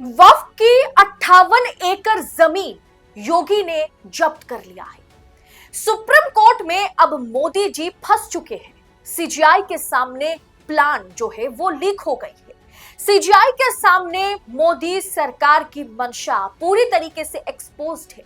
वक्फ की 58 एकड़ जमीन योगी ने जब्त कर लिया है। सुप्रीम कोर्ट में अब मोदी जी फंस चुके हैं। सीजीआई के सामने प्लान जो है वो लीक हो गई है। सीजीआई के सामने मोदी सरकार की मंशा पूरी तरीके से एक्सपोज्ड है।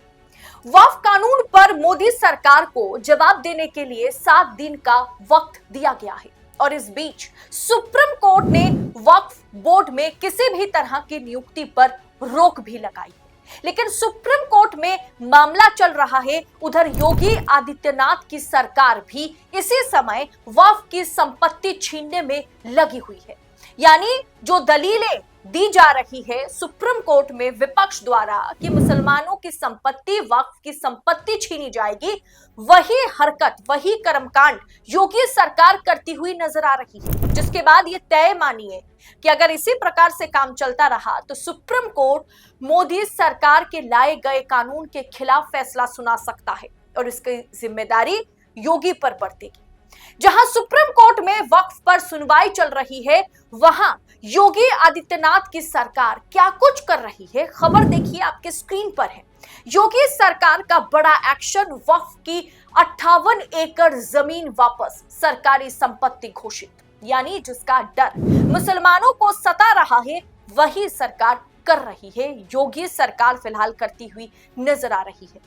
वक्फ कानून पर मोदी सरकार को जवाब देने के लिए 7 दिन का वक्त दिया गया है और इस बीच सुप्रीम कोर्ट ने वक्फ बोर्ड में किसी भी तरह की नियुक्ति पर रोक भी लगाई है। लेकिन सुप्रीम कोर्ट में मामला चल रहा है, उधर योगी आदित्यनाथ की सरकार भी इसी समय वक्फ की संपत्ति छीनने में लगी हुई है। यानी जो दलीलें दी जा रही है सुप्रीम कोर्ट में विपक्ष द्वारा कि मुसलमानों की संपत्ति, वक्फ की संपत्ति छीनी जाएगी, वही हरकत, वही कर्मकांड योगी सरकार करती हुई नजर आ रही है। जिसके बाद ये तय मानिए कि अगर इसी प्रकार से काम चलता रहा तो सुप्रीम कोर्ट मोदी सरकार के लाए गए कानून के खिलाफ फैसला सुना सकता है और इसकी जिम्मेदारी योगी पर बरतेगी। जहां सुप्रीम कोर्ट में वक्फ पर सुनवाई चल रही है, वहां योगी आदित्यनाथ की सरकार क्या कुछ कर रही है, खबर देखिए आपके स्क्रीन पर है। योगी सरकार का बड़ा एक्शन, वक्फ की 58 एकड़ जमीन वापस, सरकारी संपत्ति घोषित। यानी जिसका डर मुसलमानों को सता रहा है वही सरकार कर रही है, योगी सरकार फिलहाल करती हुई नजर आ रही है।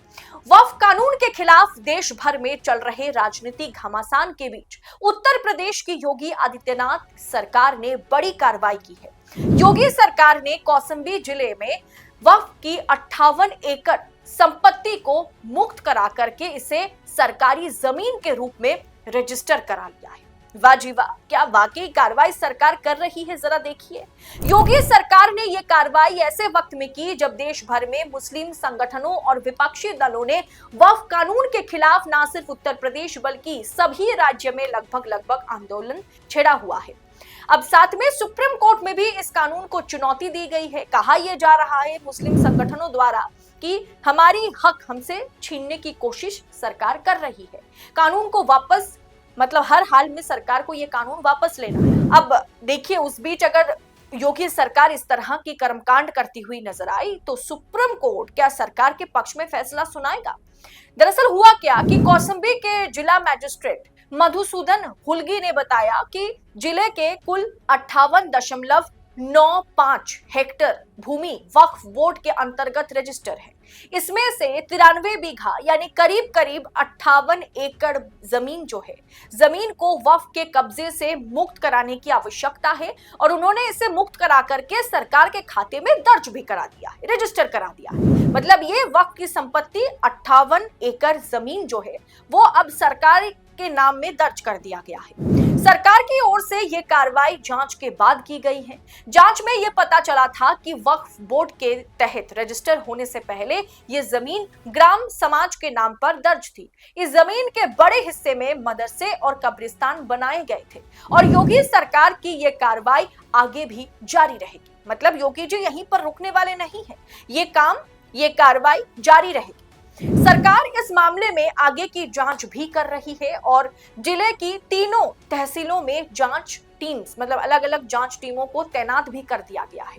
वक्फ कानून के खिलाफ देश भर में चल रहे राजनीतिक घमासान के बीच उत्तर प्रदेश की योगी आदित्यनाथ सरकार ने बड़ी कार्रवाई की है। योगी सरकार ने कौशाम्बी जिले में वक्फ की 58 एकड़ संपत्ति को मुक्त करा करके इसे सरकारी जमीन के रूप में रजिस्टर करा लिया है। वाह जी वाह, क्या वाकई कार्रवाई सरकार कर रही है, जरा देखिए। योगी सरकार ने यह कार्रवाई ऐसे वक्त में की जब देश भर में मुस्लिम संगठनों और विपक्षी दलों ने वक्फ कानून के खिलाफ न सिर्फ उत्तर प्रदेश बल्कि सभी राज्य में लगभग आंदोलन छेड़ा हुआ है। अब साथ में सुप्रीम कोर्ट में भी इस कानून को चुनौती दी गई है। कहा यह जा रहा है मुस्लिम संगठनों द्वारा कि हमारी हक हमसे छीनने की कोशिश सरकार कर रही है। कानून को वापस, मतलब हर हाल में सरकार को यह कानून वापस लेना है। अब देखिए, उस बीच अगर योगी सरकार इस तरह की कर्मकांड करती हुई नजर आई तो सुप्रीम कोर्ट क्या सरकार के पक्ष में फैसला सुनाएगा? दरअसल हुआ क्या कि कौशाम्बी के जिला मैजिस्ट्रेट मधुसूदन हुलगी ने बताया कि जिले के कुल 58.95 हेक्टेयर भूमि वक्फ बोर्ड के अंतर्गत रजिस्टर है। इसमें से 93 बीघा यानी करीब 58 एकड़ जमीन जो है, जमीन को वक्फ के कब्जे से मुक्त कराने की आवश्यकता है और उन्होंने इसे मुक्त करा करके सरकार के खाते में दर्ज भी करा दिया है, रजिस्टर करा दिया है। मतलब ये वक्फ की संपत्ति 58 एकड़ जमीन जो है वो अब सरकार के नाम में दर्ज कर दिया गया है। सरकार की ओर से यह कार्रवाई जांच के बाद की गई है। जांच में यह पता चला था कि वक्फ बोर्ड के तहत रजिस्टर होने से पहले यह जमीन ग्राम समाज के नाम पर दर्ज थी। इस जमीन के बड़े हिस्से में मदरसे और कब्रिस्तान बनाए गए थे और योगी सरकार की यह कार्रवाई आगे भी जारी रहेगी। मतलब योगी जी यहीं पर रुकने वाले नहीं है, ये कार्रवाई जारी रहेगी। सरकार इस मामले में आगे की जांच भी कर रही है और जिले की तीनों तहसीलों में जांच टीम्स, मतलब अलग अलग जांच टीमों को तैनात भी कर दिया गया है।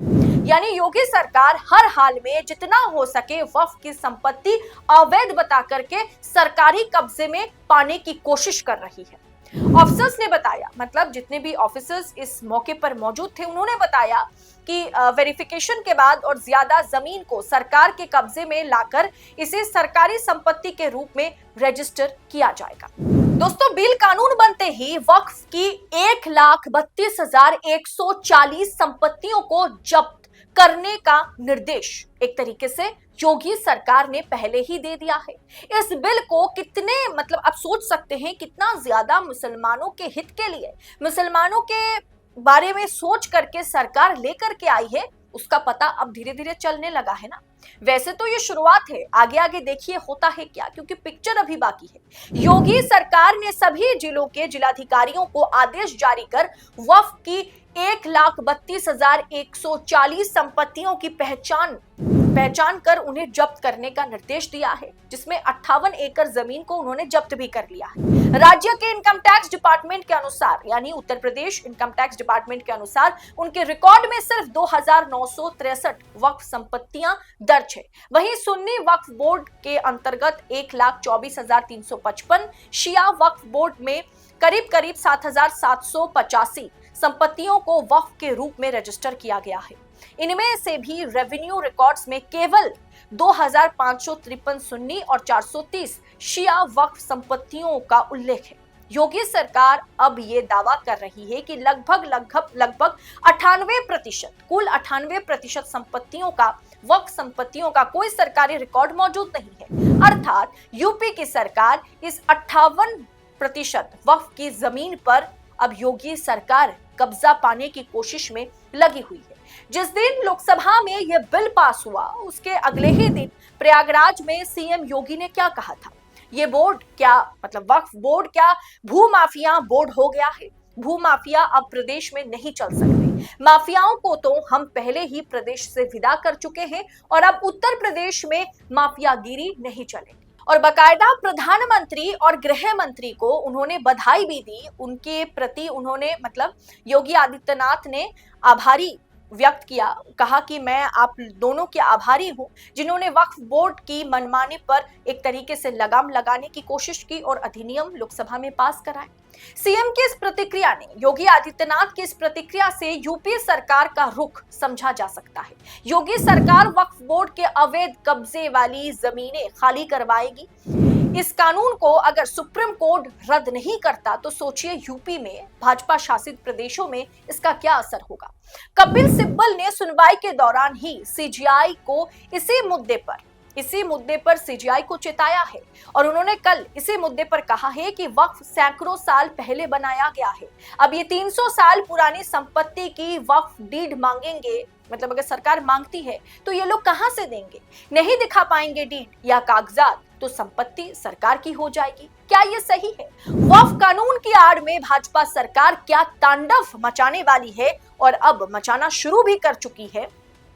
यानी योगी सरकार हर हाल में जितना हो सके वक्फ की संपत्ति अवैध बता करके सरकारी कब्जे में पाने की कोशिश कर रही है। ऑफिसर्स ने बताया, मतलब जितने भी ऑफिसर्स इस मौके पर मौजूद थे, उन्होंने बताया कि वेरिफिकेशन के बाद और ज्यादा जमीन को सरकार के कब्जे में लाकर इसे सरकारी संपत्ति के रूप में रजिस्टर किया जाएगा। दोस्तों, बिल कानून बनते ही वक्फ की 1,32,140 संपत्तियों को जब्त करने का निर्देश एक तरीके से योगी सरकार ने पहले ही दे दिया है। इस बिल को कितने, मतलब आप सोच सकते हैं कितना ज्यादा मुसलमानों के हित के लिए, मुसलमानों के बारे में सोच करके सरकार लेकर के आई है, उसका पता अब धीरे धीरे चलने लगा है ना। वैसे तो ये शुरुआत है, आगे आगे देखिए होता है क्या, क्योंकि पिक्चर अभी बाकी है। योगी सरकार ने सभी जिलों के जिलाधिकारियों को आदेश जारी कर वक्फ की 1,32,140 संपत्तियों की पहचान पहचान कर उन्हें जब्त करने का निर्देश दिया है, जिसमें 58 एकड़ जमीन को उन्होंने जब्त भी कर लिया है। राज्य के इनकम टैक्स डिपार्टमेंट के अनुसार, यानी Uttar Pradesh income tax department के अनुसार, उनके रिकॉर्ड में सिर्फ 2963 वक्फ संपत्तियां दर्ज है। वहीं सुन्नी वक्फ बोर्ड के अंतर्गत 1,24,355, शिया वक्फ बोर्ड में करीब करीब 7,785 संपत्तियों को वक्फ के रूप में रजिस्टर किया गया है। इनमें से भी रेवेन्यू रिकॉर्ड्स में केवल 2,553 सुन्नी और 430 शिया वक्फ संपत्तियों का उल्लेख है। योगी सरकार अब ये दावा कर रही है कि लगभग 98% कुल 98% संपत्तियों का वक्फ संपत्तियों का कोई सरकारी रिकॉर्ड मौजूद नहीं है। अर्थात यूपी की सरकार इस 58% वक्फ की जमीन पर अब योगी सरकार कब्जा पाने की कोशिश में लगी हुई है। जिस दिन लोकसभा में यह बिल पास हुआ, उसके अगले ही दिन प्रयागराज में सीएम योगी ने क्या कहा था? ये बोर्ड क्या मतलब वक्फ बोर्ड क्या भूमाफिया बोर्ड हो गया है? भूमाफिया अब प्रदेश में नहीं चल सकते। माफियाओं को तो हम पहले ही प्रदेश से विदा कर चुके हैं और अब उत्तर प्रदेश में माफियागिरी नहीं चलेगी। और बकायदा प्रधानमंत्री और गृह मंत्री को उन्होंने बधाई भी दी। उनके प्रति उन्होंने योगी आदित्यनाथ ने आभारी व्यक्त किया, कहा कि मैं आप दोनों के आभारी हूं जिन्होंने वक्फ बोर्ड की मनमानी पर एक तरीके से लगाम लगाने की कोशिश की और अधिनियम लोकसभा में पास कराए। सीएम की इस प्रतिक्रिया ने, योगी आदित्यनाथ की इस प्रतिक्रिया से यूपी सरकार का रुख समझा जा सकता है। योगी सरकार वक्फ बोर्ड के अवैध कब्जे वाली जमीनें खाली करवाएगी। इस कानून को अगर सुप्रीम कोर्ट रद्द नहीं करता तो सोचिए यूपी में भाजपा शासित प्रदेशों में इसका क्या असर होगा। कपिल सिब्बल ने सुनवाई के दौरान ही सीजीआई को इसी मुद्दे पर सीजीआई को चेताया है और उन्होंने कल इसी मुद्दे पर कहा है कि वक्फ सैकड़ों साल पहले बनाया गया है। अब ये 300 साल पुरानी संपत्ति की वक्फ डीड मांगेंगे, अगर सरकार मांगती है तो ये लोग कहां से देंगे? नहीं दिखा पाएंगे डीड या कागजात तो संपत्ति सरकार की हो जाएगी। क्या ये सही है? वक्फ कानून की आड़ में भाजपा सरकार क्या तांडव मचाने वाली है और अब मचाना शुरू भी कर चुकी है।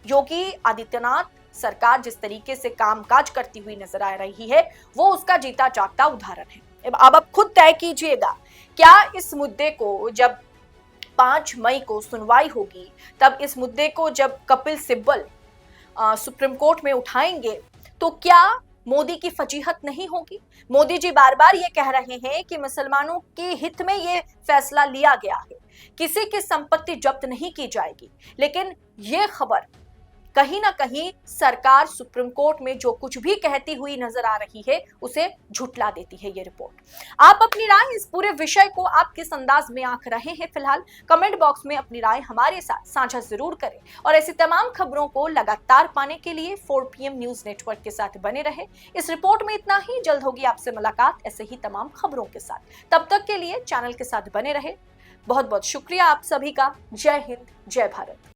योगी आदित्यनाथ सरकार जिस तरीके से कामकाज करती हुई नजर आ रही है वो उसका जीता जागता उदाहरण है। अब आप खुद तय कीजिएगा, क्या इस मुद्दे को जब 5 मई को सुनवाई होगी तब इस मुद्दे को जब कपिल सिब्बल सुप्रीम कोर्ट में उठाएंगे तो क्या मोदी की फजीहत नहीं होगी? मोदी जी बार बार ये कह रहे हैं कि मुसलमानों के हित में ये फैसला लिया गया है, किसी की संपत्ति जब्त नहीं की जाएगी, लेकिन ये खबर कहीं ना कहीं सरकार सुप्रीम कोर्ट में जो कुछ भी कहती हुई नजर आ रही है उसे झुठला देती है ये रिपोर्ट। आप अपनी राय इस पूरे विषय को आप किस अंदाज में आंक रहे हैं, फिलहाल कमेंट बॉक्स में अपनी राय हमारे साथ साझा जरूर करें और ऐसी तमाम खबरों को लगातार पाने के लिए 4 PM न्यूज नेटवर्क के साथ बने रहे। इस रिपोर्ट में इतना ही, जल्द होगी आपसे मुलाकात ऐसे ही तमाम खबरों के साथ। तब तक के लिए चैनल के साथ बने रहे। बहुत बहुत शुक्रिया आप सभी का। जय हिंद, जय भारत।